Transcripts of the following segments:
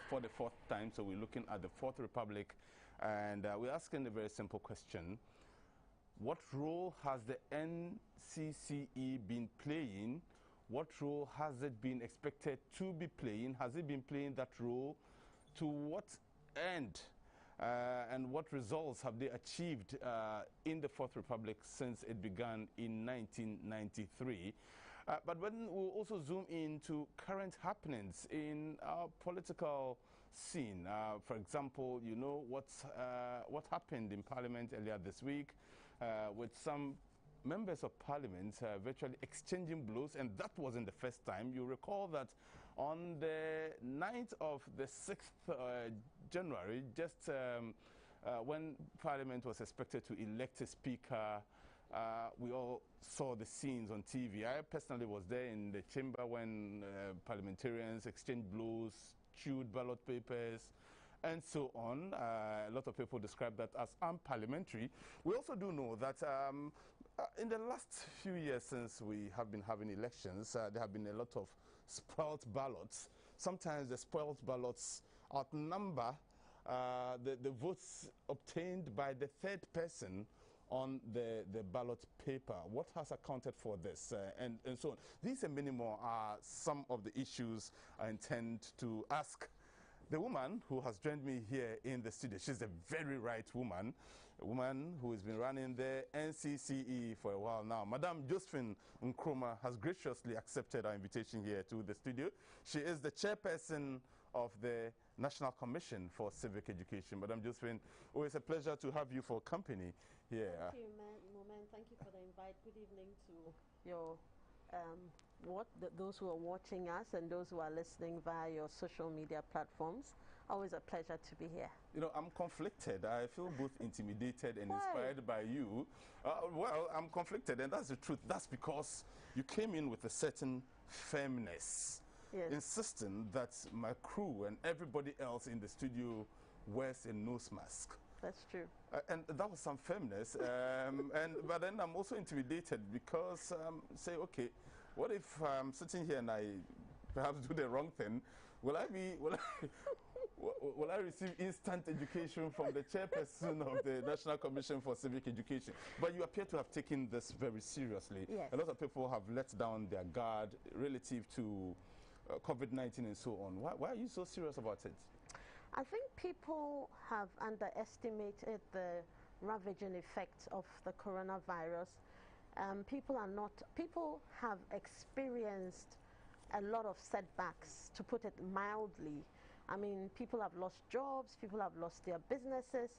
for the fourth time, so we're looking at the Fourth Republic, and we're asking a very simple question. What role has the NCCE been playing? What role has it been expected to be playing? Has it been playing that role? To what end? And what results have they achieved in the Fourth Republic since it began in 1993? But when we'll also zoom into current happenings in our political scene. For example, you know what happened in Parliament earlier this week with some members of Parliament virtually exchanging blows, and that wasn't the first time. You recall that on the night of the 6th January, just when Parliament was expected to elect a speaker, we all saw the scenes on TV. I personally was there in the chamber when parliamentarians exchanged blows, chewed ballot papers, and so on. A lot of people describe that as unparliamentary. We also do know that in the last few years since we have been having elections, there have been a lot of spoilt ballots. Sometimes the spoilt ballots outnumber the votes obtained by the third person on the ballot paper. What has accounted for this and so on? These and many more are some of the issues I intend to ask the woman who has joined me here in the studio. She's a very right woman, a woman who has been running the NCCE for a while now. Madam Josephine Nkrumah has graciously accepted our invitation here to the studio. She is the chairperson of the National Commission for Civic Education. Madam Josephine, always a pleasure to have you for company here. Thank you, Moomen. Thank you for the invite. Good evening to your those who are watching us and those who are listening via your social media platforms. Always a pleasure to be here. You know, I'm conflicted. I feel both intimidated and inspired by you. Well, I'm conflicted, and that's the truth. That's because you came in with a certain firmness, yes, insisting that my crew and everybody else in the studio wears a nose mask. That's true. And that was some firmness. But then I'm also intimidated because, say, okay, what if I'm sitting here and I perhaps do the wrong thing? Will I receive instant education from the chairperson of the National Commission for Civic Education? But you appear to have taken this very seriously. Yes. A lot of people have let down their guard relative to COVID-19 and so on. Why are you so serious about it? I think people have underestimated the ravaging effect of the coronavirus. People have experienced a lot of setbacks, to put it mildly. I mean, people have lost jobs, people have lost their businesses,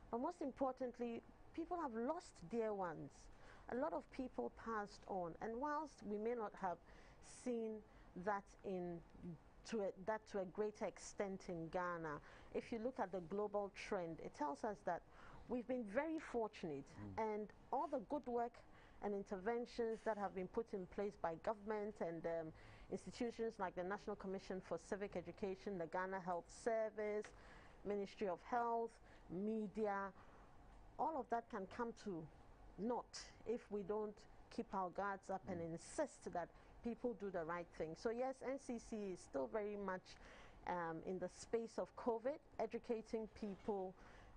but most importantly, people have lost dear ones. A lot of people passed on, and whilst we may not have seen that to a greater extent in Ghana, if you look at the global trend, it tells us that we've been very fortunate, and all the good work and interventions that have been put in place by government and institutions like the National Commission for Civic Education, the Ghana Health Service, Ministry of Health, media, all of that can come to naught if we don't keep our guards up and insist that people do the right thing. So yes, NCC is still very much in the space of COVID, educating people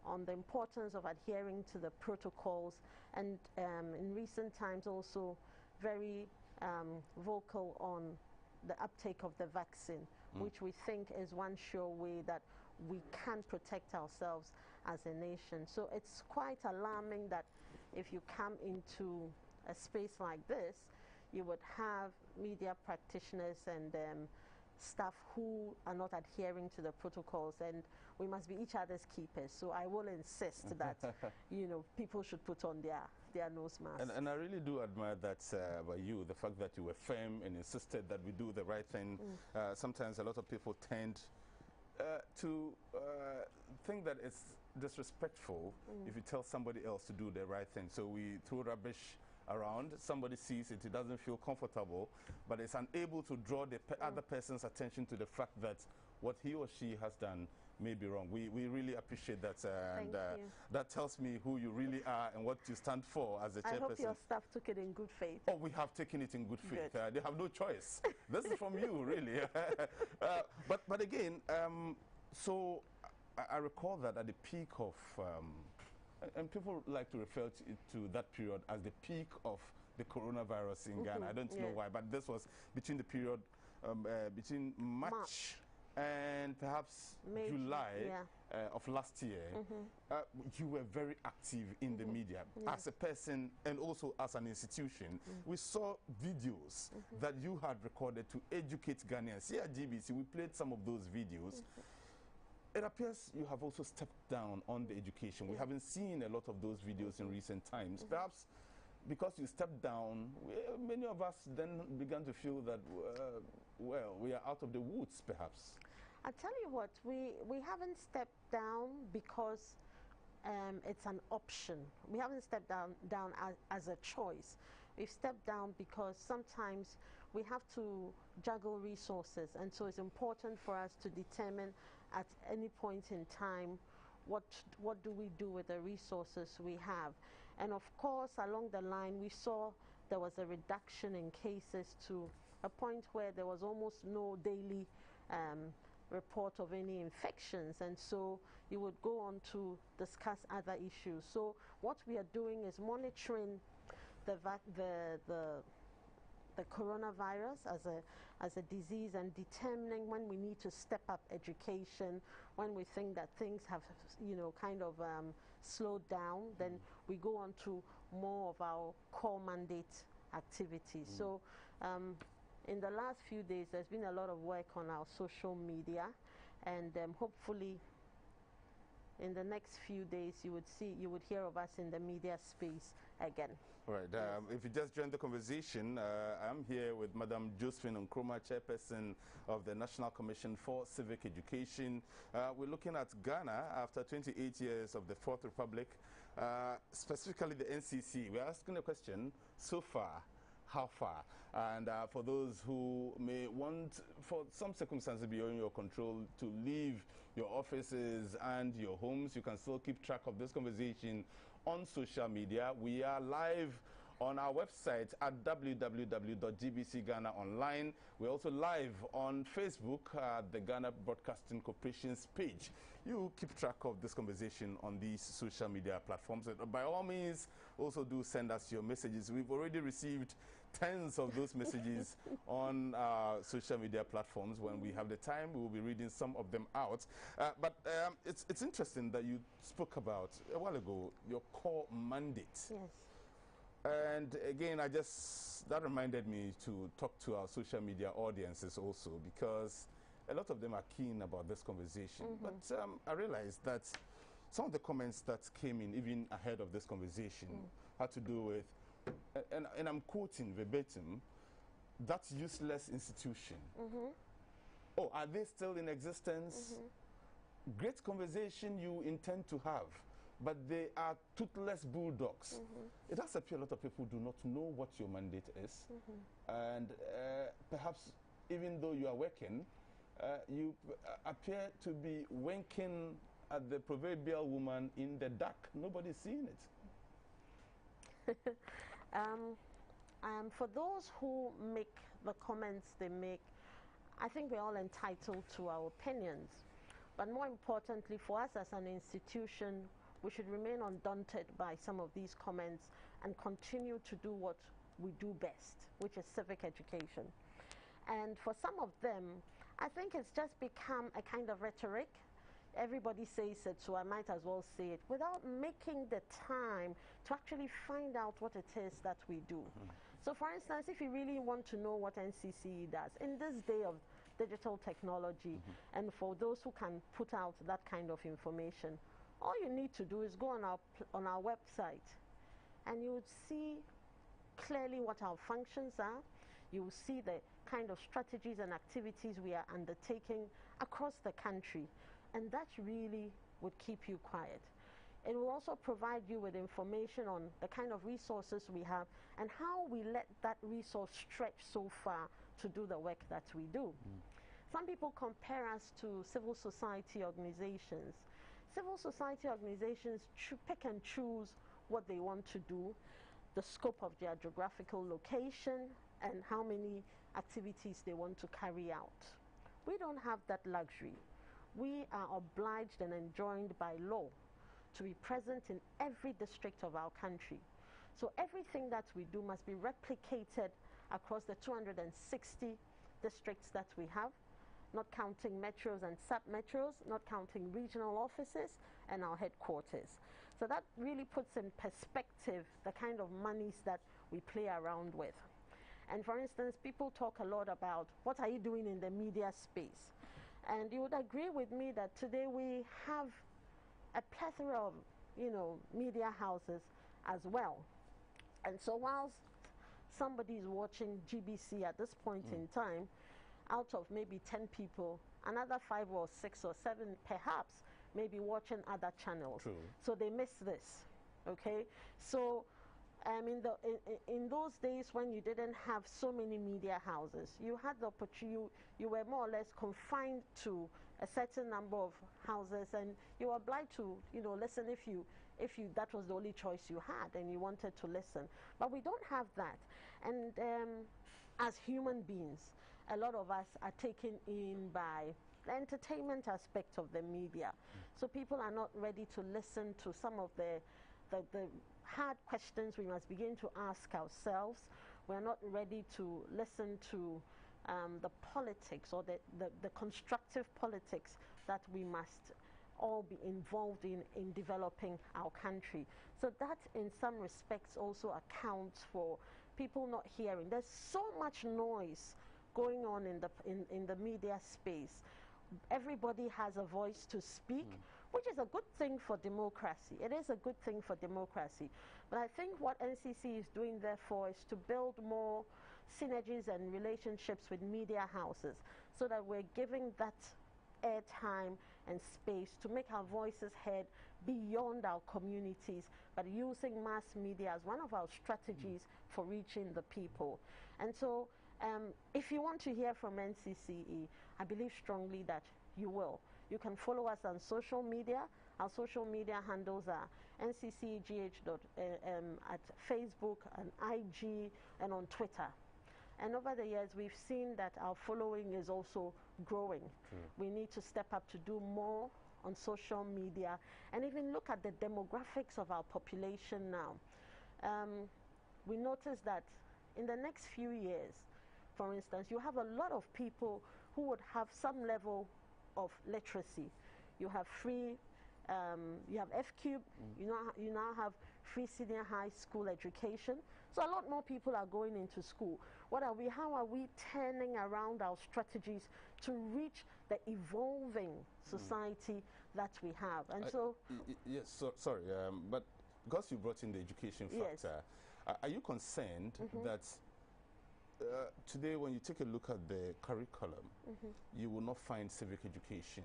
on the importance of adhering to the protocols, and in recent times also very vocal on the uptake of the vaccine, which we think is one sure way that we can protect ourselves as a nation. So it's quite alarming that if you come into a space like this, you would have media practitioners and staff who are not adhering to the protocols, and we must be each other's keepers. So I will insist that people should put on their nose masks. And I really do admire that about you, the fact that you were firm and insisted that we do the right thing. Sometimes a lot of people tend to think that it's disrespectful if you tell somebody else to do the right thing. So we throw rubbish around, somebody sees it, he doesn't feel comfortable, but is unable to draw the other person's attention to the fact that what he or she has done may be wrong. We really appreciate that, and Thank you. that tells me who you really are and what you stand for as a chairperson. I hope your staff took it in good faith. Oh, we have taken it in good faith. Good. They have no choice. This is from you, really. But again, so I recall that at the peak of, and people like to refer to that period as the peak of the coronavirus in Ghana. I don't know why, but this was between the period between March and perhaps July of last year. You were very active in the media as a person and also as an institution. We saw videos that you had recorded to educate Ghanaians. Here at GBC, we played some of those videos. It appears you have also stepped down on the education. We haven't seen a lot of those videos in recent times. Perhaps because you stepped down, many of us then began to feel that, well, we are out of the woods, perhaps. I'll tell you what, we haven't stepped down because it's an option. We haven't stepped down as a choice. We've stepped down because sometimes we have to juggle resources, and so it's important for us to determine at any point in time what do we do with the resources we have. And of course, along the line, we saw there was a reduction in cases to a point where there was almost no daily report of any infections, and so you would go on to discuss other issues. So what we are doing is monitoring the coronavirus as a disease and determining when we need to step up education, when we think that things have, kind of slowed down, then we go on to more of our core mandate activities. So in the last few days, there's been a lot of work on our social media, and hopefully in the next few days you would hear of us in the media space again. Right. If you just joined the conversation, I'm here with Madam Josephine Nkrumah, Chairperson of the National Commission for Civic Education. We're looking at Ghana after 28 years of the Fourth Republic, specifically the NCC. We're asking a question, so far, how far? And for those who may want, for some circumstances beyond your control, to leave your offices and your homes, you can still keep track of this conversation on social media. We are live on our website at www.gbcghanaonline. We're also live on Facebook at the Ghana Broadcasting Corporation's page. You keep track of this conversation on these social media platforms. By all means, also do send us your messages. We've already received tens of those messages on social media platforms. When we have the time, we will be reading some of them out. But it's interesting that you spoke about, a while ago, your core mandate. Yes. And again, that reminded me to talk to our social media audiences also, because a lot of them are keen about this conversation. But I realized that some of the comments that came in, even ahead of this conversation, had to do with, and I'm quoting verbatim, that useless institution. Oh, are they still in existence? Great conversation you intend to have, but they are toothless bulldogs. It does appear a lot of people do not know what your mandate is. And perhaps even though you are working, you appear to be winking at the proverbial woman in the dark. Nobody's seeing it. For those who make the comments they make, I think we're all entitled to our opinions. But more importantly, for us as an institution, we should remain undaunted by some of these comments and continue to do what we do best, which is civic education. And for some of them, I think it's just become a kind of rhetoric. Everybody says it, so I might as well say it, without making the time to actually find out what it is that we do. So for instance, if you really want to know what NCCE does, in this day of digital technology, and for those who can put out that kind of information, all you need to do is go on our website, and you would see clearly what our functions are. You will see the kind of strategies and activities we are undertaking across the country, and that really would keep you quiet. It will also provide you with information on the kind of resources we have and how we let that resource stretch so far to do the work that we do. Some people compare us to civil society organizations. Civil society organizations pick and choose what they want to do, the scope of their geographical location, and how many activities they want to carry out. We don't have that luxury. We are obliged and enjoined by law to be present in every district of our country. So everything that we do must be replicated across the 260 districts that we have, not counting metros and sub-metros, not counting regional offices and our headquarters. So that really puts in perspective the kind of monies that we play around with. And for instance, people talk a lot about what are you doing in the media space? And you would agree with me that today we have a plethora of, media houses as well. And so whilst somebody is watching GBC at this point in time, out of maybe 10 people, another 5 or 6 or 7 perhaps may be watching other channels. True. So they miss this, okay? So in those days when you didn't have so many media houses, you had the opportunity, you were more or less confined to a certain number of houses, and you were obliged to, listen if you that was the only choice you had and you wanted to listen. But we don't have that. And as human beings, a lot of us are taken in by the entertainment aspect of the media. So people are not ready to listen to some of the hard questions we must begin to ask ourselves. We're not ready to listen to the politics or the constructive politics that we must all be involved in developing our country. So that in some respects also accounts for people not hearing. There's so much noise going on in the media space. Everybody has a voice to speak, which is a good thing for democracy. It is a good thing for democracy. But I think what NCC is doing therefore is to build more synergies and relationships with media houses so that we're giving that airtime and space to make our voices heard beyond our communities, but using mass media as one of our strategies for reaching the people. And so if you want to hear from NCCE, I believe strongly that you will. You can follow us on social media. Our social media handles are nccegh at Facebook and IG and on Twitter. And over the years, we've seen that our following is also growing. We need to step up to do more on social media and even look at the demographics of our population now. We notice that in the next few years, for instance, you have a lot of people who would have some level of literacy. You have free, you have F-Cube, you now have free senior high school education. So a lot more people are going into school. How are we turning around our strategies to reach the evolving society that we have? And yes, sorry, but because you brought in the education factor, are you concerned that today when you take a look at the curriculum, you will not find civic education,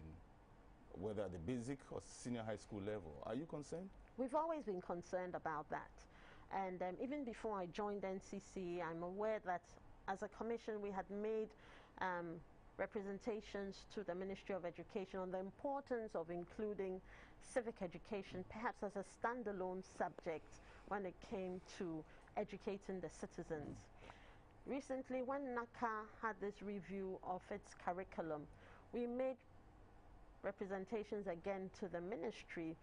whether at the basic or senior high school level? Are you concerned? We've always been concerned about that. And even before I joined NCC, I'm aware that as a commission we had made representations to the Ministry of Education on the importance of including civic education, perhaps as a standalone subject when it came to educating the citizens. Recently, when NACA had this review of its curriculum, we made representations again to the ministry,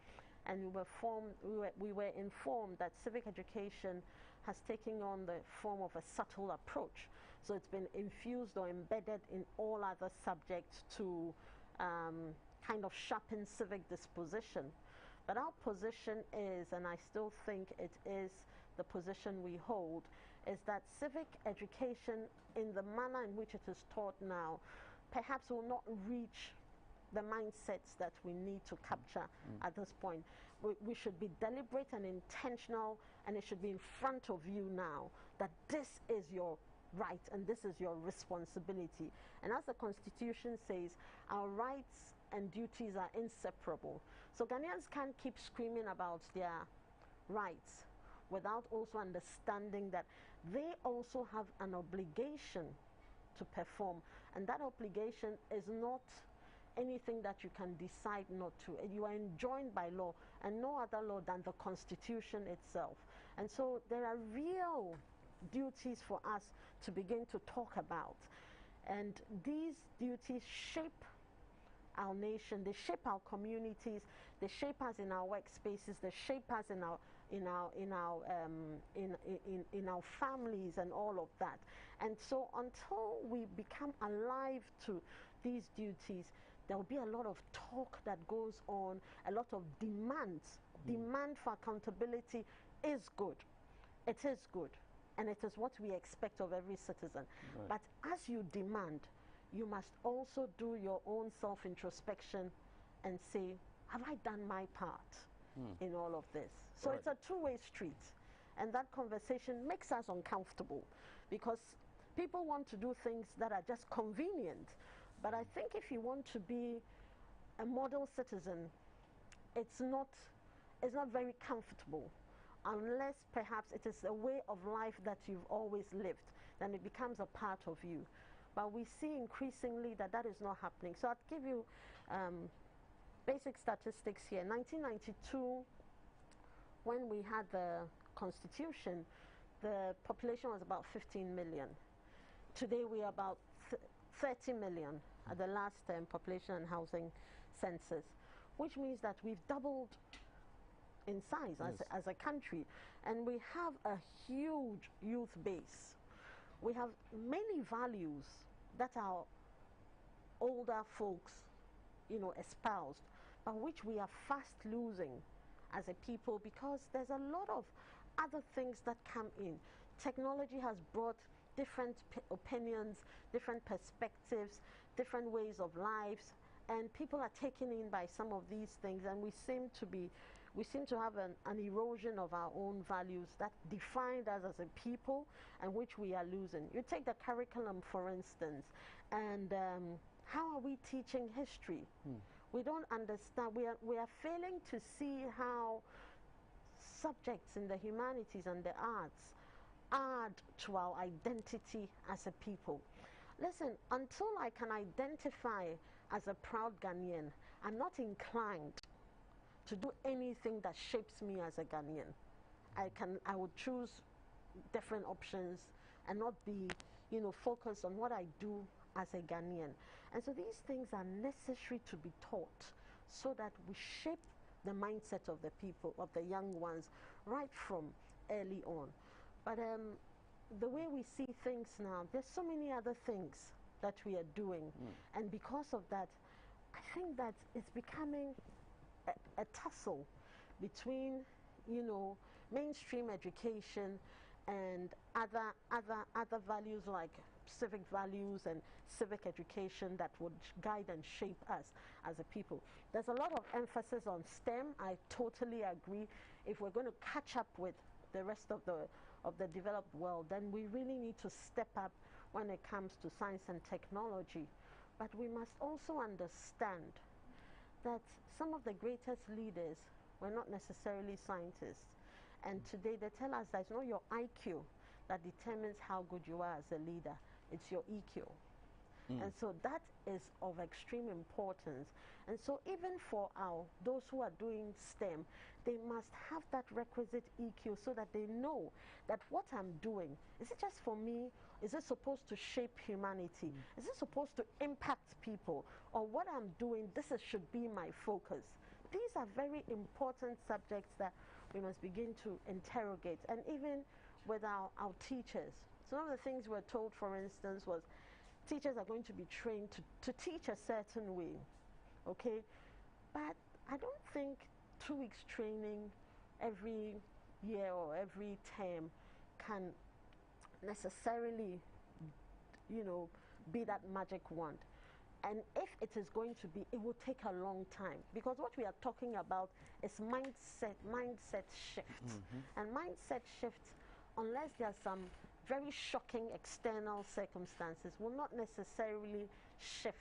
and we were informed that civic education has taken on the form of a subtle approach. So it's been infused or embedded in all other subjects to kind of sharpen civic disposition. But our position is, and I still think it is the position we hold, is that civic education in the manner in which it is taught now perhaps will not reach the mindsets that we need to capture at this point. We should be deliberate and intentional, and it should be in front of you now that this is your right and this is your responsibility. And as the Constitution says, our rights and duties are inseparable. So Ghanaians can't keep screaming about their rights without also understanding that they also have an obligation to perform. And that obligation is not anything that you can decide not to. You are enjoined by law, and no other law than the Constitution itself. And so there are real duties for us to begin to talk about. And these duties shape our nation, they shape our communities, they shape us in our workspaces, they shape us in our families and all of that. And so until we become alive to these duties, there will be a lot of talk that goes on, a lot of demands. Demand for accountability is good. It is good. And it is what we expect of every citizen. Right. But as you demand, you must also do your own self-introspection and say, have I done my part in all of this? So it's a two-way street. And that conversation makes us uncomfortable because people want to do things that are just convenient. But I think if you want to be a model citizen, it's not very comfortable unless perhaps it is a way of life that you've always lived. Then it becomes a part of you. But we see increasingly that that is not happening. So I'll give you basic statistics here. 1992, when we had the Constitution, the population was about 15 million. Today we are about 30 million at the last population and housing census, which means that we've doubled in size as a country. And we have a huge youth base. We have many values that our older folks, espoused, but which we are fast losing as a people because there's a lot of other things that come in. Technology has brought different opinions, different perspectives, different ways of lives, and people are taken in by some of these things, and we seem to have an erosion of our own values that defined us as a people and which we are losing. You take the curriculum, for instance, and how are we teaching history? We don't understand. We are failing to see how subjects in the humanities and the arts add to our identity as a people. Listen, until I can identify as a proud Ghanaian, I'm not inclined to do anything that shapes me as a Ghanaian. I would choose different options and not be, focused on what I do as a Ghanaian. And so these things are necessary to be taught so that we shape the mindset of the people, of the young ones, right from early on. But the way we see things now, there's so many other things that we are doing. And because of that, I think that it's becoming a tussle between, mainstream education and other values like civic values and civic education that would guide and shape us as a people. There's a lot of emphasis on STEM. I totally agree. If we're going to catch up with the rest of the developed world, then we really need to step up when it comes to science and technology. But we must also understand that some of the greatest leaders were not necessarily scientists. And today they tell us that it's not your IQ that determines how good you are as a leader. It's your EQ. And so that is of extreme importance. And so even for those who are doing STEM, they must have that requisite EQ so that they know that what I'm doing, is it just for me? Is it supposed to shape humanity? Is it supposed to impact people? Or what I'm doing, should be my focus. These are very important subjects that we must begin to interrogate. And even with our teachers. Some of the things we're told, for instance, was teachers are going to be trained to teach a certain way, okay? But I don't think 2 weeks training every year or every term can necessarily, be that magic wand. And if it is going to be, it will take a long time because what we are talking about is mindset shift. And mindset shift, unless there are some very shocking external circumstances, will not necessarily shift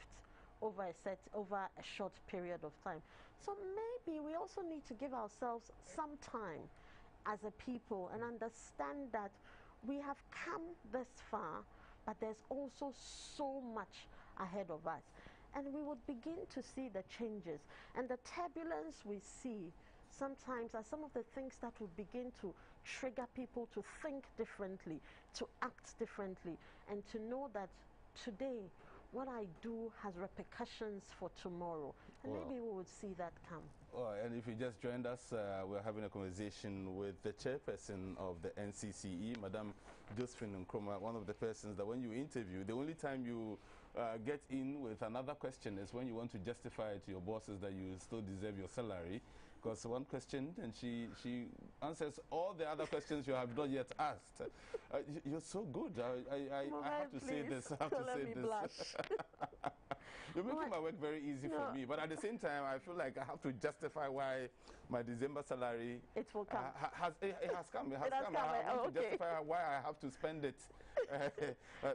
over a short period of time. So maybe we also need to give ourselves some time as a people and understand that we have come this far, but there's also so much ahead of us. And we would begin to see the changes. And the turbulence we see sometimes are some of the things that would begin to trigger people to think differently, to act differently, and to know that today what I do has repercussions for tomorrow. And maybe we would see that come. And if you just joined us, we're having a conversation with the chairperson of the NCCE, Madam Josephine Nkrumah, one of the persons that when you interview, the only time you get in with another question is when you want to justify to your bosses that you still deserve your salary. Because one question, and she answers all the other questions you have not yet asked. You're so good. I have to say this. I have to say this. Blush. You're making my work very easy for me. But at the same time, I feel like I have to justify why my December salary... It will come. It has come. It has come. I have to justify why I have to spend it.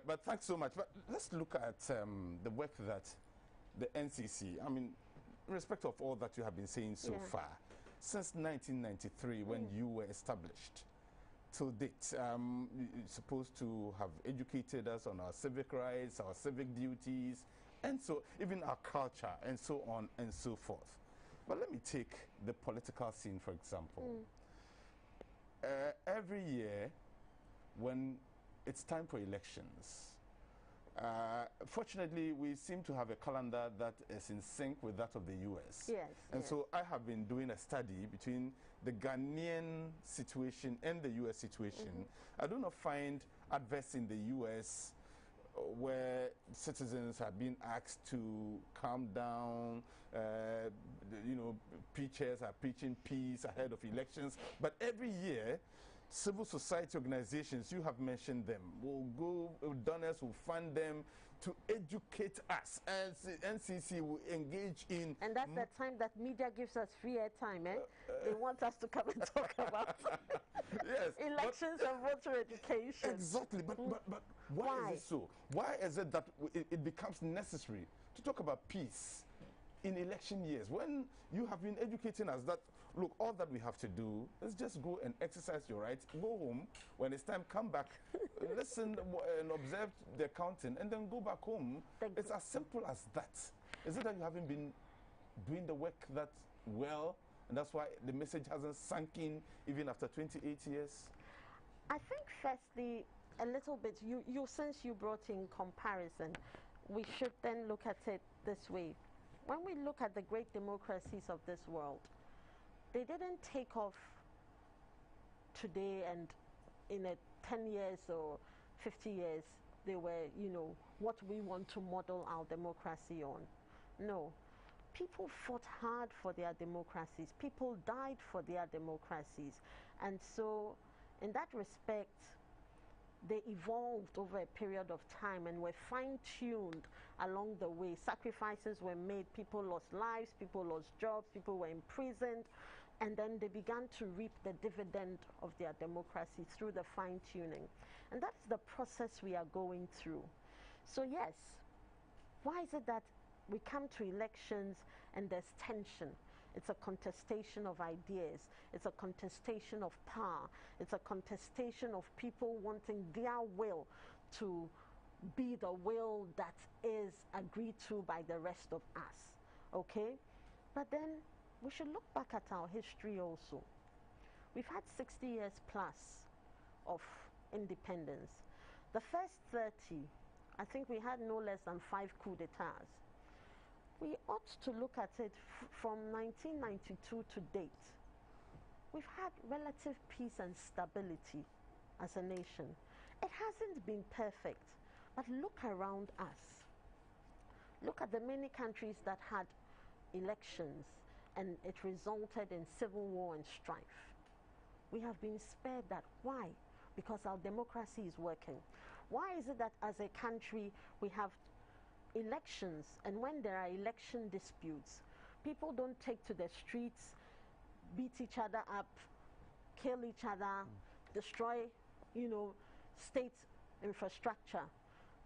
But thanks so much. But let's look at the work that the NCC, I mean, in respect of all that you have been saying so far, since 1993 when you were established till date, you're supposed to have educated us on our civic rights, our civic duties, and so even our culture, and so on and so forth. But let me take the political scene, for example. Every year, when it's time for elections, fortunately, we seem to have a calendar that is in sync with that of the US. Yes. And so I have been doing a study between the Ghanaian situation and the US situation. I do not find adverse in the US where citizens are being asked to calm down, you know, preachers are preaching peace ahead of elections. But every year, civil society organizations, you have mentioned them, will go, donors will fund them to educate us, and NCC will engage in... And that's the time that media gives us free airtime, eh? They want us to come and talk about elections and voter education. Exactly, but why is it so? Why is it that it becomes necessary to talk about peace in election years when you have been educating us that, look, all that we have to do is just go and exercise your rights, go home, when it's time, come back, listen and observe the counting, and then go back home. It's as simple as that. Is it that you haven't been doing the work that well, and that's why the message hasn't sunk in even after 28 years? I think firstly, a little bit, since you brought in comparison, we should then look at it this way. When we look at the great democracies of this world, they didn't take off today and in a 10 years or 50 years, they were, you know, what we want to model our democracy on. No. People fought hard for their democracies. People died for their democracies. And so, in that respect, they evolved over a period of time and were fine-tuned along the way. Sacrifices were made. People lost lives. People lost jobs. People were imprisoned. And then they began to reap the dividend of their democracy through the fine-tuning. And that's the process we are going through. So yes, why is it that we come to elections and there's tension? It's a contestation of ideas. It's a contestation of power. It's a contestation of people wanting their will to be the will that is agreed to by the rest of us. Okay? But then we should look back at our history also. We've had 60 years plus of independence. The first 30, I think we had no less than 5 coups d'etats. We ought to look at it from 1992 to date. We've had relative peace and stability as a nation. It hasn't been perfect, but look around us. Look at the many countries that had elections and it resulted in civil war and strife. We have been spared that. Why? Because our democracy is working. Why is it that as a country we have elections, and when there are election disputes, people don't take to the streets, beat each other up, kill each other, destroy, you know, state infrastructure,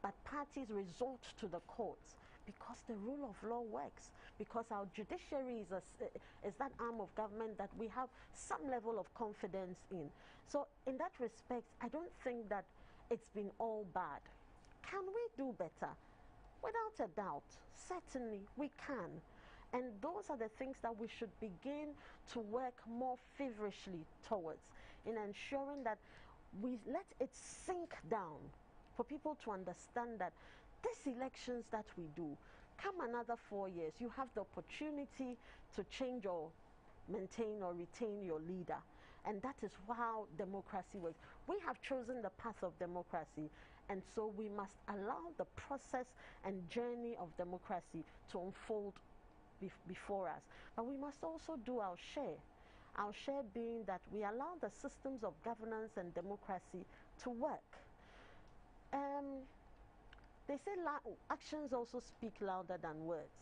but parties resort to the courts because the rule of law works, because our judiciary is that arm of government that we have some level of confidence in. So in that respect, I don't think that it's been all bad. Can we do better? Without a doubt, certainly we can. And those are the things that we should begin to work more feverishly towards, in ensuring that we let it sink down for people to understand that these elections that we do, come another 4 years, you have the opportunity to change or maintain or retain your leader. And that is how democracy works. We have chosen the path of democracy, and so we must allow the process and journey of democracy to unfold before us. But we must also do our share. Our share being that we allow the systems of governance and democracy to work. They say actions also speak louder than words.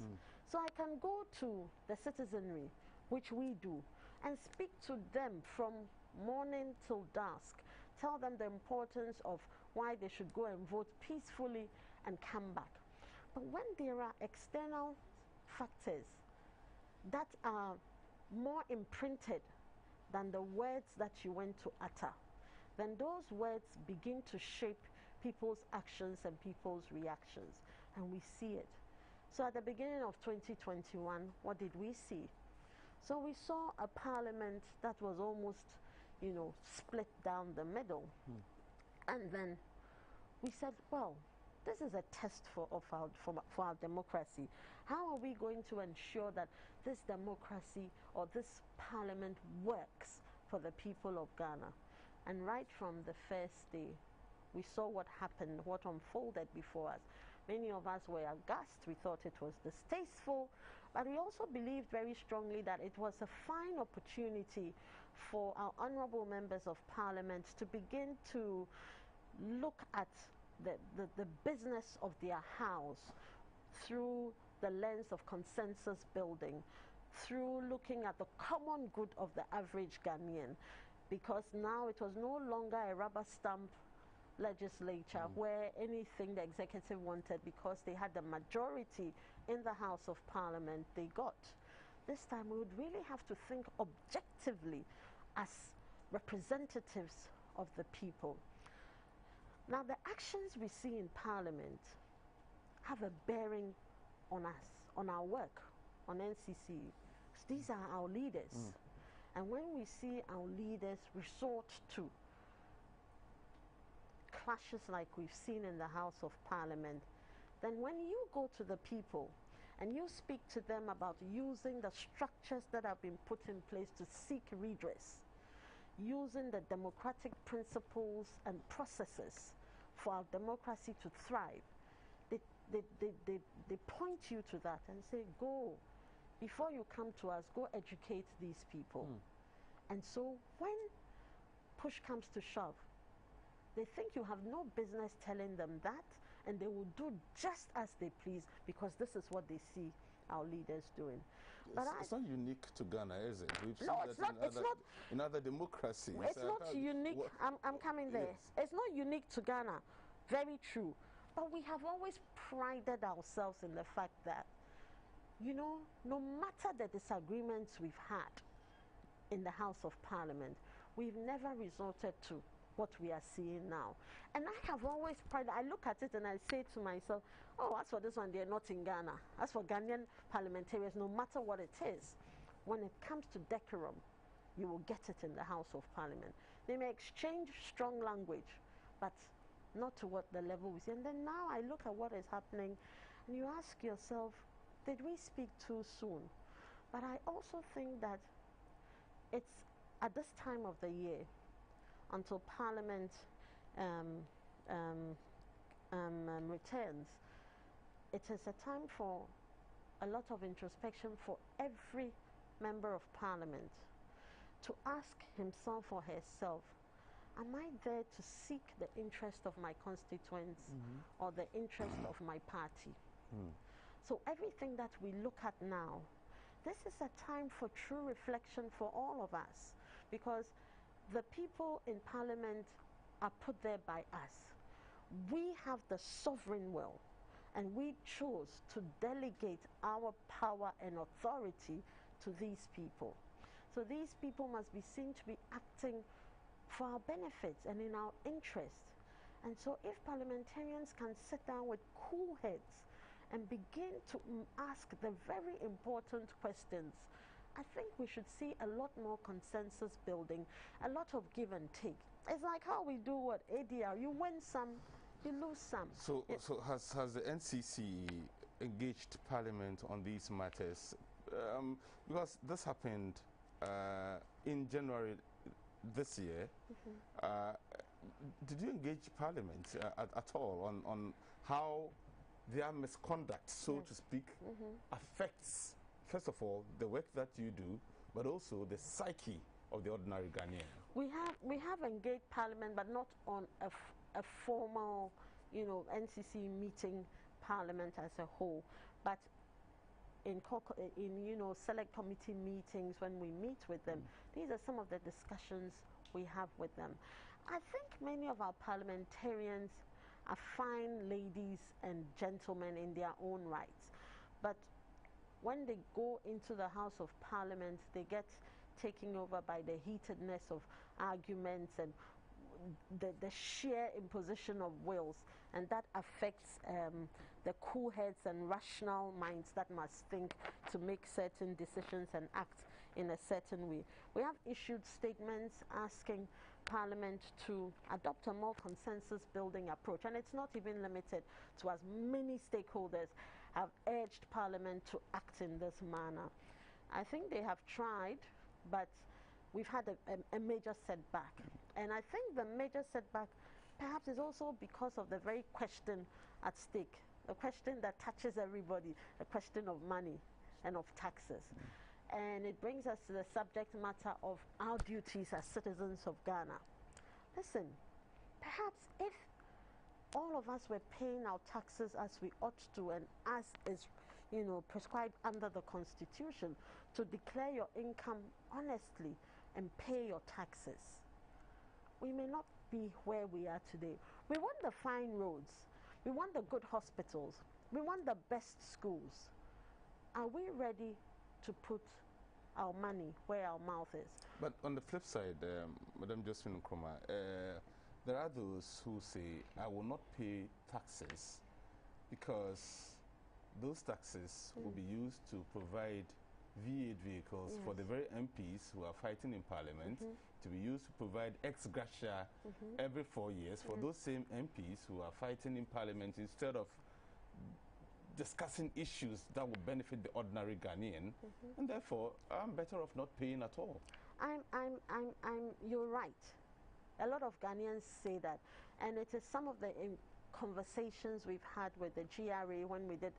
So I can go to the citizenry, which we do, and speak to them from morning till dusk, tell them the importance of why they should go and vote peacefully and come back. But when there are external factors that are more imprinted than the words that you went to utter, then those words begin to shape people's actions and people's reactions, and we see it. So at the beginning of 2021, what did we see? So we saw a parliament that was almost, split down the middle. And then we said, well, this is a test for our democracy. How are we going to ensure that this democracy or this parliament works for the people of Ghana? And right from the first day, we saw what happened, what unfolded before us. Many of us were aghast. We thought it was distasteful, but we also believed very strongly that it was a fine opportunity for our honorable members of parliament to begin to look at the business of their house through the lens of consensus building, through looking at the common good of the average Ghanaian, because now it was no longer a rubber stamp legislature where anything the executive wanted, because they had the majority in the House of Parliament, they got. This time we would really have to think objectively as representatives of the people. Now the actions we see in Parliament have a bearing on us, on our work, on NCC. These are our leaders. And when we see our leaders resort to clashes like we've seen in the House of Parliament, then when you go to the people and you speak to them about using the structures that have been put in place to seek redress, using the democratic principles and processes for our democracy to thrive, they point you to that and say, go, before you come to us, go educate these people. And so when push comes to shove, they think you have no business telling them that, and they will do just as they please, because this is what they see our leaders doing. But it's not unique to Ghana, is it? We've seen no, it's not. In other democracies. It's not unique. I'm coming there. Yes. It's not unique to Ghana. Very true. But we have always prided ourselves in the fact that, no matter the disagreements we've had in the House of Parliament, we've never resorted to what we are seeing now. And I have always prided. I look at it and I say to myself, oh, as for this one, they're not in Ghana. As for Ghanaian parliamentarians, no matter what it is, when it comes to decorum, you will get it in the House of Parliament. They may exchange strong language, but not to what the level we see. And then now I look at what is happening, and you ask yourself, did we speak too soon? But I also think that it's at this time of the year, until Parliament returns, it is a time for a lot of introspection for every member of Parliament to ask himself or herself, am I there to seek the interest of my constituents or the interest of my party? So everything that we look at now, this is a time for true reflection for all of us, because the people in Parliament are put there by us. We have the sovereign will, and we chose to delegate our power and authority to these people. So these people must be seen to be acting for our benefits and in our interest. And so if parliamentarians can sit down with cool heads and begin to ask the very important questions. I think we should see a lot more consensus building, a lot of give and take. It's like how we do what ADR, you win some, you lose some. So has the NCC engaged Parliament on these matters? Because this happened in January this year. Did you engage Parliament at all on how their misconduct, so to speak, affects, first of all, the work that you do, but also the psyche of the ordinary Ghanaian? We have engaged Parliament, but not on a formal, NCC meeting Parliament as a whole, but in select committee meetings when we meet with them. These are some of the discussions we have with them. I think many of our parliamentarians are fine ladies and gentlemen in their own rights, but when they go into the House of Parliament, they get taken over by the heatedness of arguments and the sheer imposition of wills, and that affects the cool heads and rational minds that must think to make certain decisions and act in a certain way. We have issued statements asking Parliament to adopt a more consensus building approach, and it's not even limited to as many stakeholders have urged Parliament to act in this manner. I think they have tried, but we've had a major setback. And I think the major setback perhaps is also because of the very question at stake, the question that touches everybody, the question of money and of taxes. And it brings us to the subject matter of our duties as citizens of Ghana. Listen, perhaps if all of us were paying our taxes as we ought to, and as is prescribed under the Constitution, to declare your income honestly and pay your taxes, we may not be where we are today. We want the fine roads, we want the good hospitals, we want the best schools. Are we ready to put our money where our mouth is? But on the flip side, Madam Josephine Nkrumah, there are those who say, I will not pay taxes because those taxes will be used to provide V8 vehicles for the very MPs who are fighting in Parliament, to be used to provide ex gratia every 4 years for those same MPs who are fighting in Parliament, instead of discussing issues that will benefit the ordinary Ghanaian, and therefore I'm better off not paying at all. You're right. A lot of Ghanaians say that, and it is some of the conversations we've had with the GRA when we did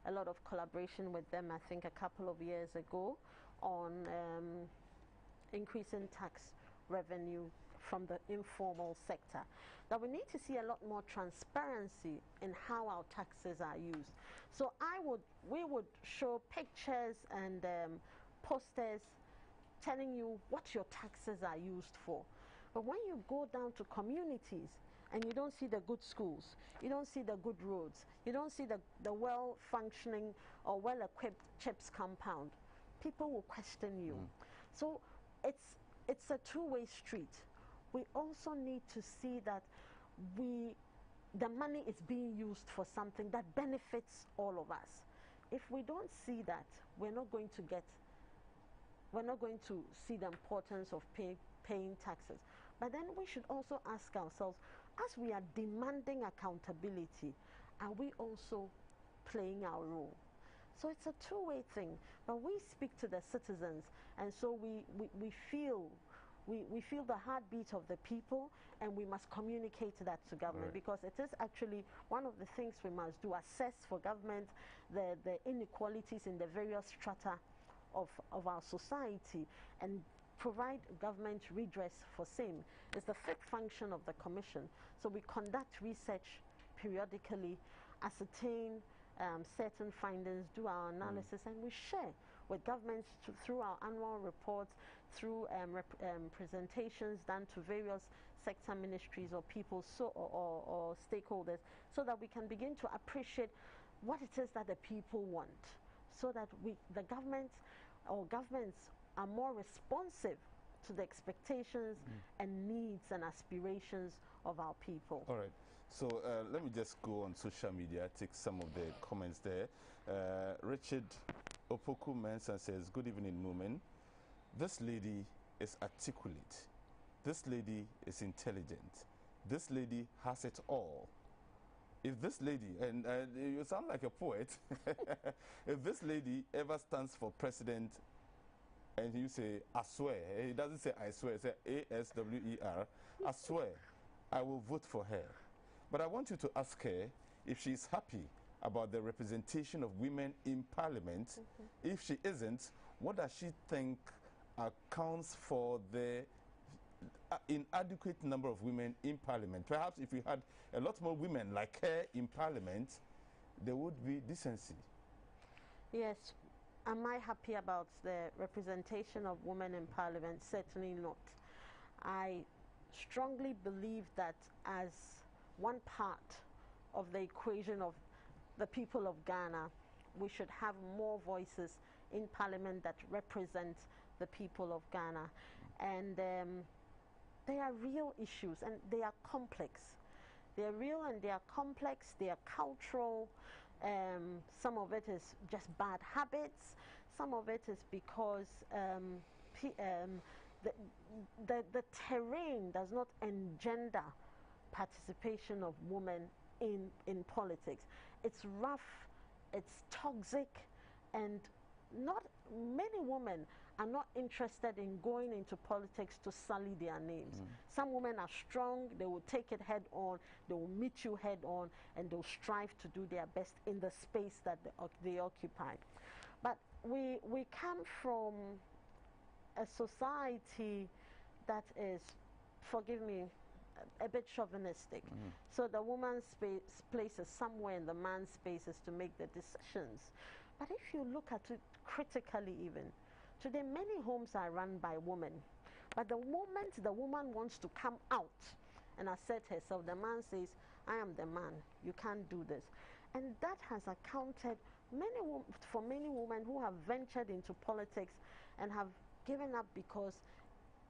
a lot of collaboration with them, I think a couple of years ago, on increasing tax revenue from the informal sector, that we need to see a lot more transparency in how our taxes are used. So we would show pictures and posters telling you what your taxes are used for. But when you go down to communities and you don't see the good schools, you don't see the good roads, you don't see the well-functioning or well-equipped CHIPS compound, people will question you. So it's a two-way street. We also need to see that the money is being used for something that benefits all of us. If we don't see that, we're not going to see the importance of paying taxes. But then we should also ask ourselves, as we are demanding accountability, are we also playing our role? So it's a two-way thing. But we speak to the citizens, and so we feel the heartbeat of the people, and we must communicate that to government, because it is actually one of the things we must do: assess for government the inequalities in the various strata of our society, and provide government redress for same. It's the fifth function of the Commission. So we conduct research periodically, ascertain certain findings, do our analysis, and we share with governments through our annual reports, through presentations done to various sector ministries or people or stakeholders, so that we can begin to appreciate what it is that the people want, so that the government or governments are more responsive to the expectations and needs and aspirations of our people. All right. So let me just go on social media, take some of the comments there. Richard Opoku Mensah says, good evening, Moomen. This lady is articulate. This lady is intelligent. This lady has it all. If this lady, and you sound like a poet, if this lady ever stands for president and you say, I swear, he doesn't say I swear, he says A-S-W-E-R, I swear, I will vote for her. But I want you to ask her if she's happy about the representation of women in parliament. If she isn't, what does she think accounts for the inadequate number of women in parliament? Perhaps if we had a lot more women like her in parliament, there would be decency. Yes. Am I happy about the representation of women in parliament? Certainly not. I strongly believe that as one part of the equation of the people of Ghana, we should have more voices in parliament that represent the people of Ghana. And they are real issues and they are complex. They are real and they are complex. They are cultural. Some of it is just bad habits. Some of it is because the terrain does not engender participation of women in politics. It's rough, it's toxic, and not many women are not interested in going into politics to sully their names. Some women are strong, they will take it head on, they will meet you head on, and they'll strive to do their best in the space that they occupy. But we come from a society that is, forgive me, a bit chauvinistic. So the woman's place is somewhere in the man's spaces to make the decisions. But if you look at it critically even, today many homes are run by women. But the moment the woman wants to come out and assert herself, the man says, I am the man, you can't do this. And that has accounted for many women who have ventured into politics and have given up because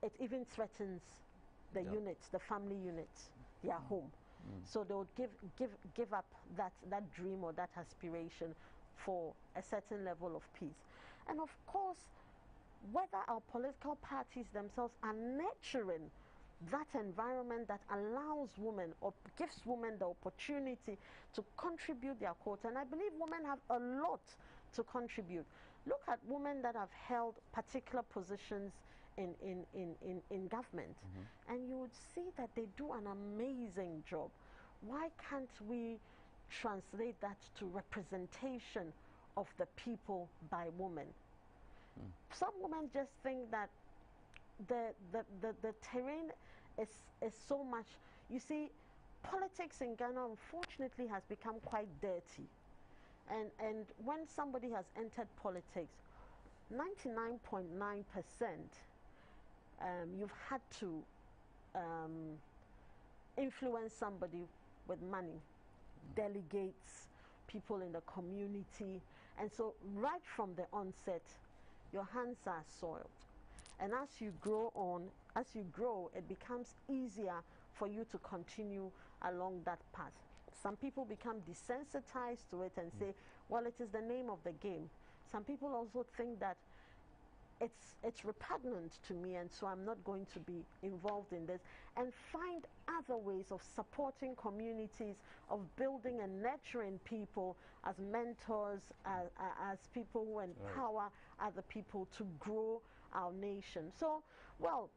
it even threatens the units, the family units, their home. So they would give up that dream or that aspiration for a certain level of peace. And of course, whether our political parties themselves are nurturing that environment that allows women or gives women the opportunity to contribute their quota. And I believe women have a lot to contribute. Look at women that have held particular positions in government, and you would see that they do an amazing job. Why can't we translate that to representation of the people by women? Some women just think that the terrain is so much. You see, politics in Ghana unfortunately has become quite dirty. And when somebody has entered politics, 99.9%, you've had to influence somebody with money, delegates, people in the community. And so right from the onset, your hands are soiled. And as you grow, it becomes easier for you to continue along that path. Some people become desensitized to it and say, well, it is the name of the game. Some people also think that it's repugnant to me, and so I'm not going to be involved in this, and find other ways of supporting communities, of building and nurturing people as mentors, as people who empower other people to grow our nation. So, well,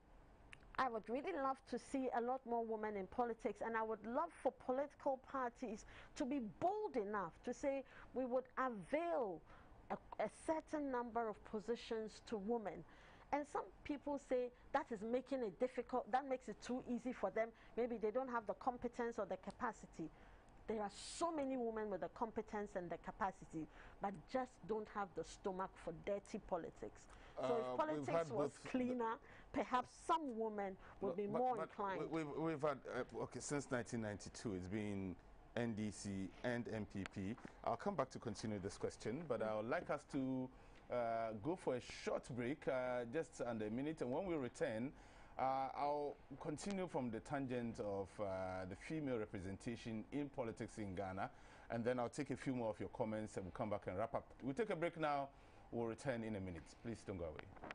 I would really love to see a lot more women in politics, and I would love for political parties to be bold enough to say we would avail a certain number of positions to women. And some people say that is making it difficult, that makes it too easy for them. Maybe they don't have the competence or the capacity. There are so many women with the competence and the capacity, but just don't have the stomach for dirty politics. So if politics was cleaner, perhaps some women would be more inclined. We've had, since 1992, it's been NDC and MPP. I'll come back to continue this question, but I would like us to go for a short break, just under a minute. And when we return, I'll continue from the tangent of the female representation in politics in Ghana, and then I'll take a few more of your comments and we'll come back and wrap up. We'll take a break now. We'll return in a minute. Please don't go away.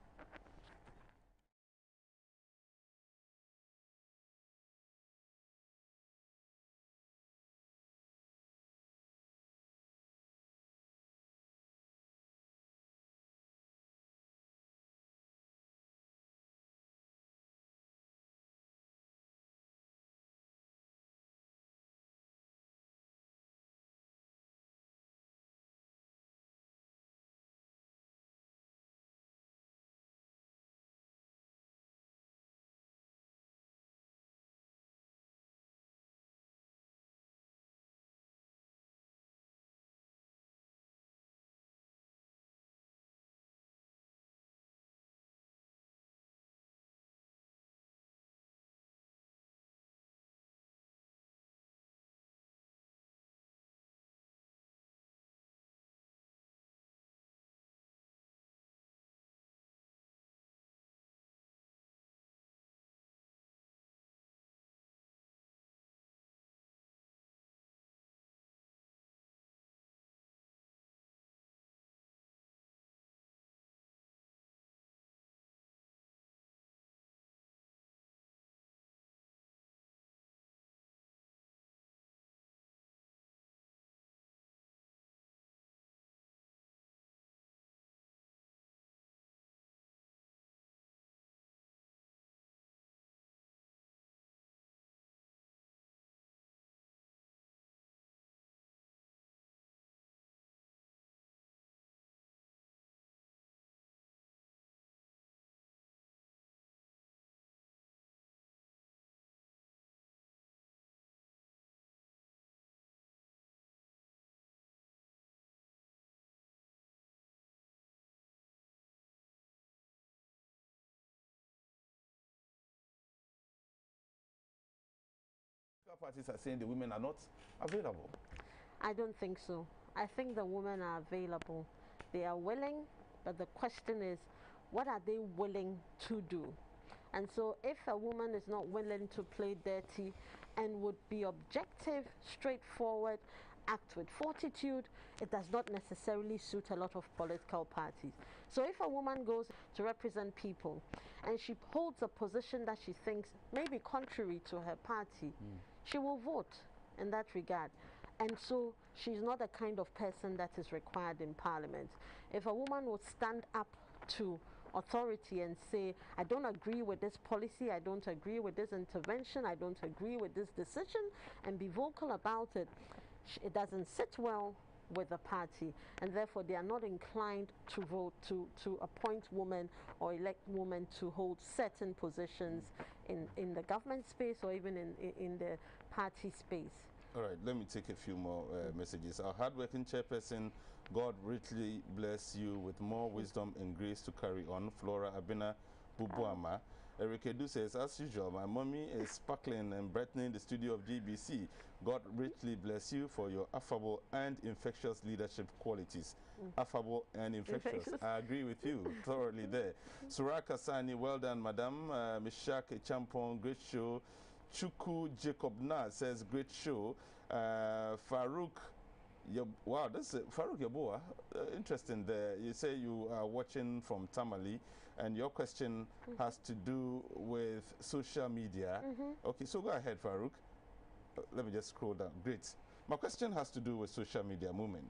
Parties are saying the women are not available. I don't think so. I think the women are available. They are willing, but the question is, what are they willing to do? And so if a woman is not willing to play dirty and would be objective, straightforward, act with fortitude, it does not necessarily suit a lot of political parties. So if a woman goes to represent people and she holds a position that she thinks may be contrary to her party, she will vote in that regard. And so she's not the kind of person that is required in parliament. If a woman would stand up to authority and say, I don't agree with this policy, I don't agree with this intervention, I don't agree with this decision, and be vocal about it, it doesn't sit well with the party, and therefore they are not inclined to vote to appoint women or elect women to hold certain positions in the government space or even in the party space. All right, let me take a few more messages. Our hardworking chairperson, God richly bless you with more wisdom and grace to carry on. Flora Abina Bubuama. Eric Edu says, as usual, my mommy is sparkling and brightening the studio of GBC. God richly bless you for your affable and infectious leadership qualities. Affable and infectious. I agree with you thoroughly there. Suraka Sani, well done, madam. Mishak Champon, great show. Chuku Jacob Na says, great show. Farouk, wow, that's Farouk Yaboa. Interesting there. You say you are watching from Tamale, and your question has to do with social media. Okay, so go ahead, Farouk. Let me just scroll down. Great. My question has to do with social media movement.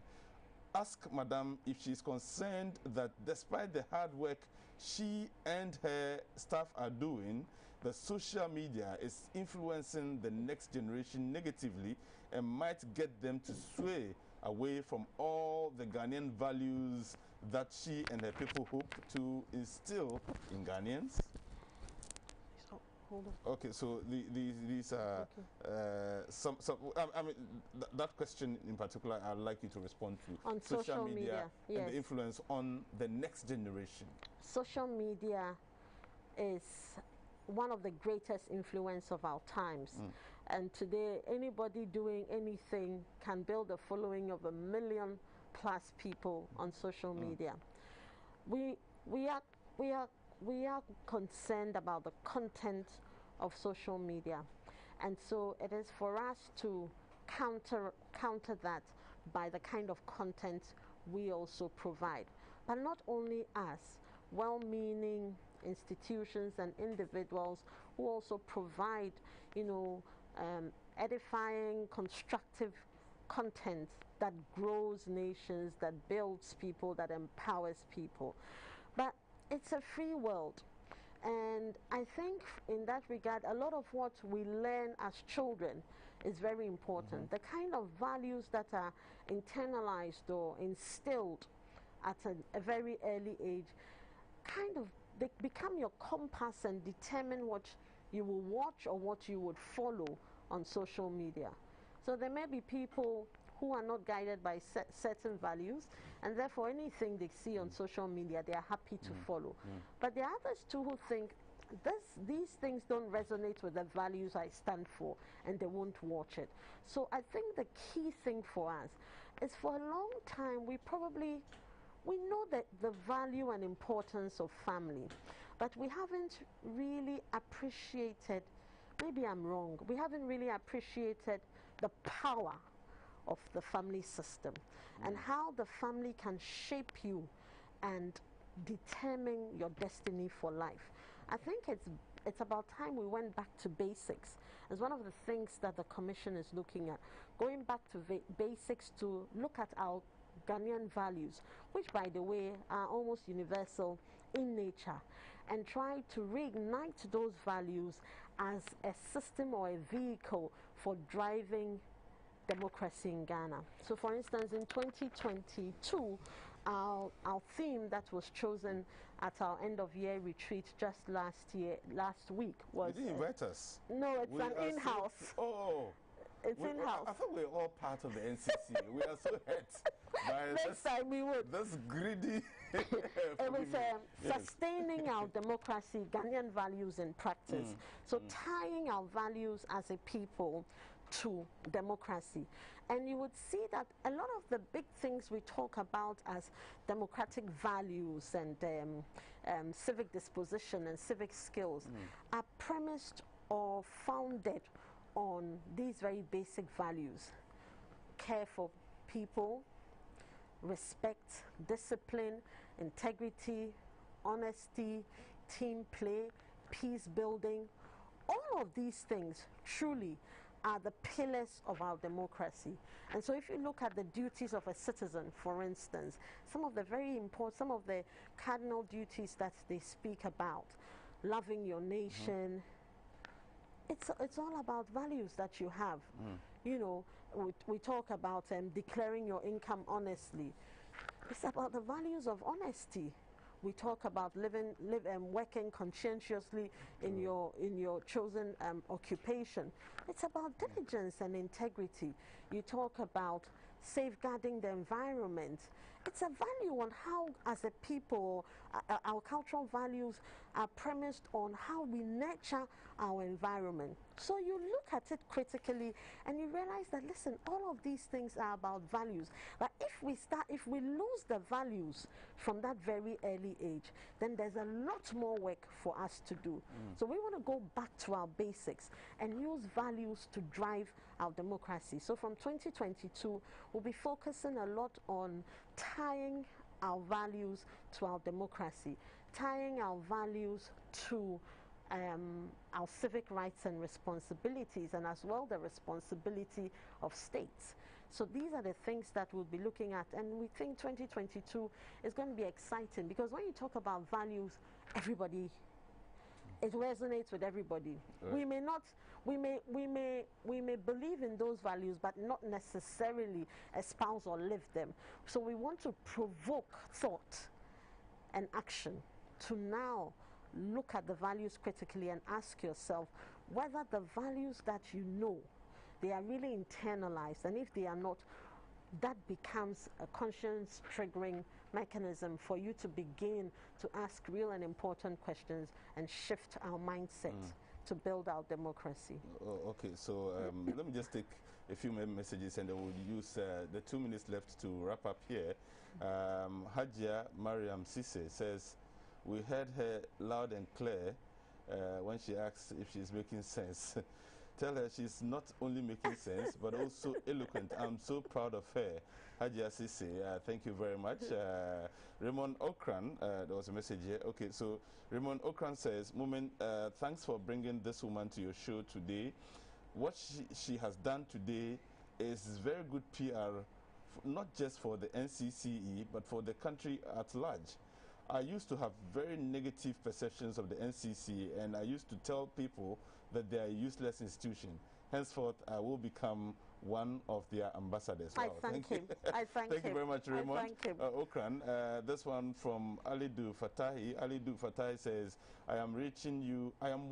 Ask Madam if she's concerned that despite the hard work she and her staff are doing, the social media is influencing the next generation negatively and might get them to sway away from all the Ghanaian values that she and her people hope to instill in Ghanaians. Hold on. Okay, so these are some. I mean, that question in particular, I'd like you to respond to. On social media, yes. And the influence on the next generation. Social media is one of the greatest influence of our times. And today, anybody doing anything can build a following of 1 million plus people on social media. We are we are concerned about the content of social media, and so it is for us to counter that by the kind of content we also provide. But not only us, well-meaning institutions and individuals who also provide, edifying, constructive content that grows nations, that builds people, that empowers people. But it's a free world. And I think in that regard, a lot of what we learn as children is very important. The kind of values that are internalized or instilled at a very early age kind of they become your compass and determine what you will watch or what you would follow on social media. So there may be people who are not guided by certain values, and therefore anything they see on social media they are happy to follow. But there are others too who think these things don't resonate with the values I stand for, and they won't watch it. So I think the key thing for us is, for a long time we know that the value and importance of family, but we haven't really appreciated, maybe I'm wrong, we haven't really appreciated the power of the family system and how the family can shape you and determine your destiny for life. I think it's about time we went back to basics. It's one of the things that the Commission is looking at, going back to basics to look at our Ghanaian values, which by the way are almost universal in nature, and try to reignite those values as a system or a vehicle for driving democracy in Ghana. So for instance, in 2022, our theme that was chosen at our end of year retreat just last week was... You didn't invite us. No, it's an in-house. It's in-house. I thought we were all part of the NCC. We are so hurt by next time we would. This greedy... It was sustaining our democracy, Ghanaian values in practice. So tying our values as a people to democracy. And you would see that a lot of the big things we talk about as democratic values and civic disposition and civic skills are premised or founded on these very basic values: care for people, respect, discipline, integrity, honesty, team play, peace building. All of these things truly are the pillars of our democracy. And so if you look at the duties of a citizen, for instance, some of the cardinal duties that they speak about, loving your nation, it's all about values that you have. You know, we talk about declaring your income honestly. It's about the values of honesty. We talk about working conscientiously in your chosen occupation. It's about diligence and integrity. You talk about safeguarding the environment. It's a value on how, as a people, our cultural values are premised on how we nurture our environment. So you look at it critically and you realize that, listen, all of these things are about values. But if we lose the values from that very early age, then there's a lot more work for us to do. So we want to go back to our basics and use values to drive our democracy. So from 2022, we'll be focusing a lot on tying our values to our democracy, tying our values to our civic rights and responsibilities, and as well the responsibility of states. So these are the things that we'll be looking at, and we think 2022 is going to be exciting, because when you talk about values, it resonates with everybody. Right. We may believe in those values, but not necessarily espouse or live them. So we want to provoke thought and action to now look at the values critically and ask yourself whether the values that you know, they are really internalized, and if they are not, that becomes a conscience triggering mechanism for you to begin to ask real and important questions and shift our mindset to build our democracy. Okay, so let me just take a few messages and then we'll use the 2 minutes left to wrap up here. Hajia Mariam Sisse says, We heard her loud and clear when she asks if she's making sense. Tell her she's not only making sense, but also eloquent. I'm so proud of her. Haji Asisi, thank you very much. Raymond Okran, there was a message here. Okay, so Raymond Okran says, Moomen, thanks for bringing this woman to your show today. What she has done today is very good PR, not just for the NCCE, but for the country at large. I used to have very negative perceptions of the NCCE, and I used to tell people that they are a useless institution. Henceforth, I will become one of their ambassadors. Wow, I thank him. I thank him. Thank you very much, Raymond. I thank him. Okran. This one from Alidu Fatahi. Alidu Fatahi says, I am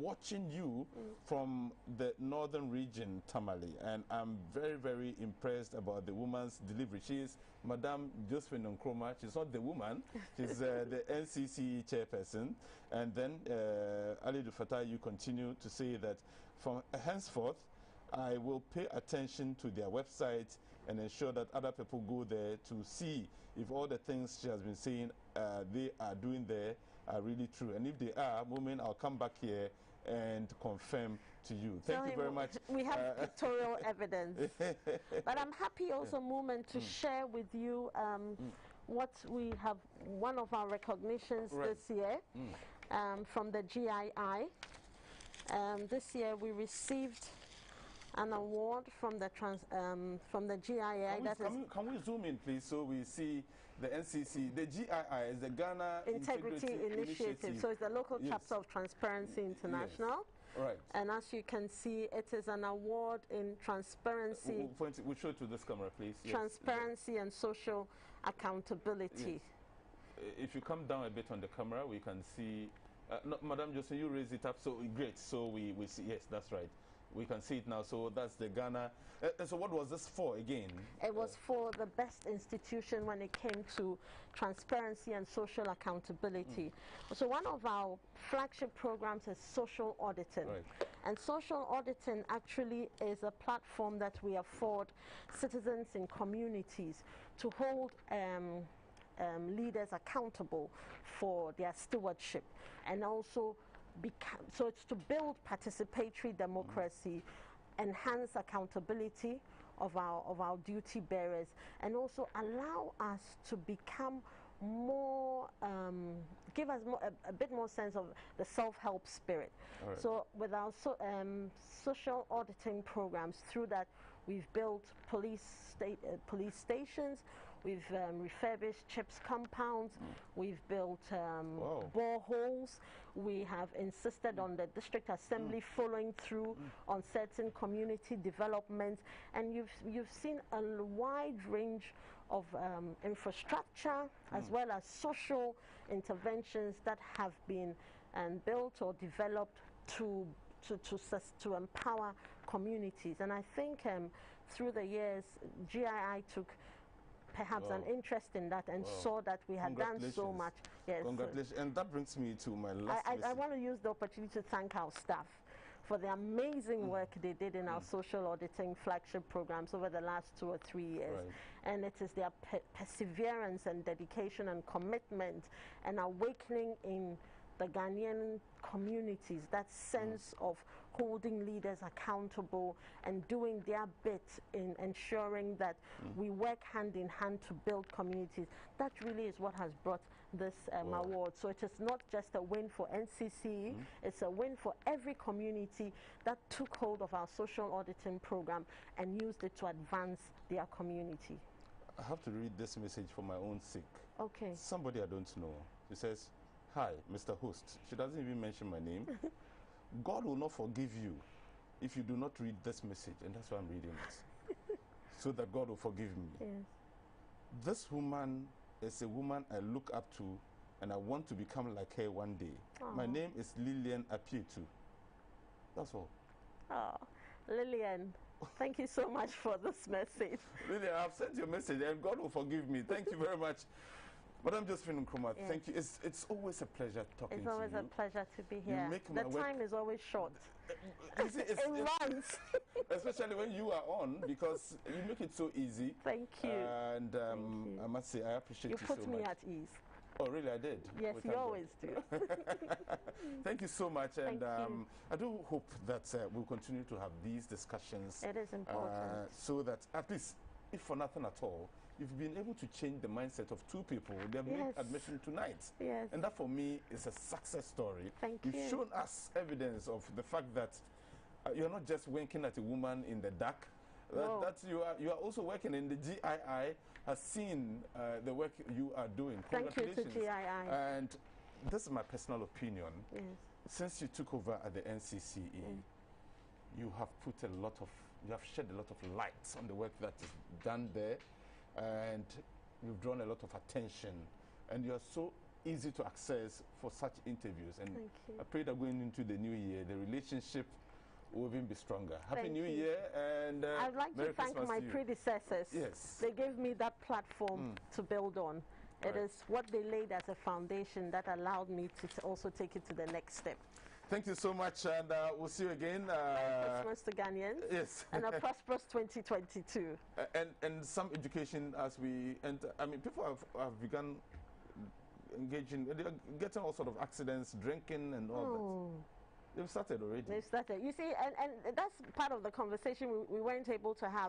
watching you from the northern region, Tamale, and I'm very, very impressed about the woman's delivery. She is Madame Josephine Nkrumah. She's not the woman. She's the NCCE chairperson. And then, Alidu Fatahi, you continue to say that from henceforth, I will pay attention to their website and ensure that other people go there to see if all the things she has been saying they are doing there are really true. And if they are, Moomen, I'll come back here and confirm to you. Thank you very much. We have pictorial evidence. But I'm happy also, Moomen, to share with you what we have, one of our recognitions this year from the GII. This year we received an award from the GII. Can we zoom in, please, so we see the NCC? The GII is the Ghana Integrity Initiative. So it's the local chapter of Transparency International. Yes. Right. And as you can see, it is an award in transparency. We'll show it to this camera, please. Transparency and social accountability. Yes. If you come down a bit on the camera, we can see. No, Madam Joseph, you raise it up. So great. So we see. Yes, that's right. We can see it now. So that's the Ghana. So what was this for again? It was for the best institution when it came to transparency and social accountability. So one of our flagship programs is social auditing. Right. And social auditing actually is a platform that we afford citizens in communities to hold leaders accountable for their stewardship, and also so it's to build participatory democracy, enhance accountability of our duty bearers, and also allow us to become more, give us a bit more sense of the self-help spirit. Right. So with our social auditing programs, through that we've built police stations. We've refurbished CHIPS compounds. We've built boreholes. We have insisted on the district assembly following through on certain community developments. And you've seen a wide range of infrastructure as well as social interventions that have been built or developed to empower communities. And I think through the years, GII took perhaps an interest in that and saw that we had done so much. Yes. Congratulations. And that brings me to my last I want to use the opportunity to thank our staff for the amazing work they did in our social auditing flagship programs over the last 2 or 3 years. Right. And it is their perseverance and dedication and commitment and awakening in the Ghanaian communities, that sense of holding leaders accountable and doing their bit in ensuring that we work hand in hand to build communities. That really is what has brought this award. So it is not just a win for NCCE, it's a win for every community that took hold of our social auditing program and used it to advance their community. I have to read this message for my own sake. Okay. Somebody I don't know. She says, "Hi, Mr. Host." She doesn't even mention my name. God will not forgive you if you do not read this message, and that's why I'm reading it. So that God will forgive me. Yes. This woman is a woman I look up to, and I want to become like her one day. Aww. My name is Lillian Apietu. That's all. Oh, Lillian, thank you so much for this message. Lillian, I've sent you a message, and God will forgive me. Thank you very much. Madam Josephine Nkrumah, thank you. It's always a pleasure talking to you. It's always a pleasure to be here. The time is always short. It runs. Especially when you are on, because you make it so easy. Thank you. And thank you. I must say, I appreciate you so much. You put me at ease. Oh, really? I did? Yes, you always do. Thank you so much. Thank And you. I do hope that we'll continue to have these discussions. It is important. So that at least, if for nothing at all, you've been able to change the mindset of two people. They've made admission tonight. Yes. And that for me is a success story. Thank You've you. shown us evidence of the fact that you're not just winking at a woman in the dark. That you are also working in the GII, has seen the work you are doing. Thank you to Congratulations. GII. And this is my personal opinion. Yes. Since you took over at the NCCE, you have shed a lot of light on the work that is done there, and you've drawn a lot of attention, and you're so easy to access for such interviews. And Thank you. I pray that going into the new year, the relationship will even be stronger. Happy Thank New you. Year, and I'd like Merry to thank Christmas my to you. predecessors. Yes. They gave me that platform to build on. It is what they laid as a foundation that allowed me to also take it to the next step. Thank you so much, and we'll see you again. Merry Christmas to Ghanaians. Yes. And a prosperous 2022. And some education as we enter. I mean, people have begun engaging, they're getting all sort of accidents, drinking and all that. They've started already. They've started. You see, and that's part of the conversation we weren't able to have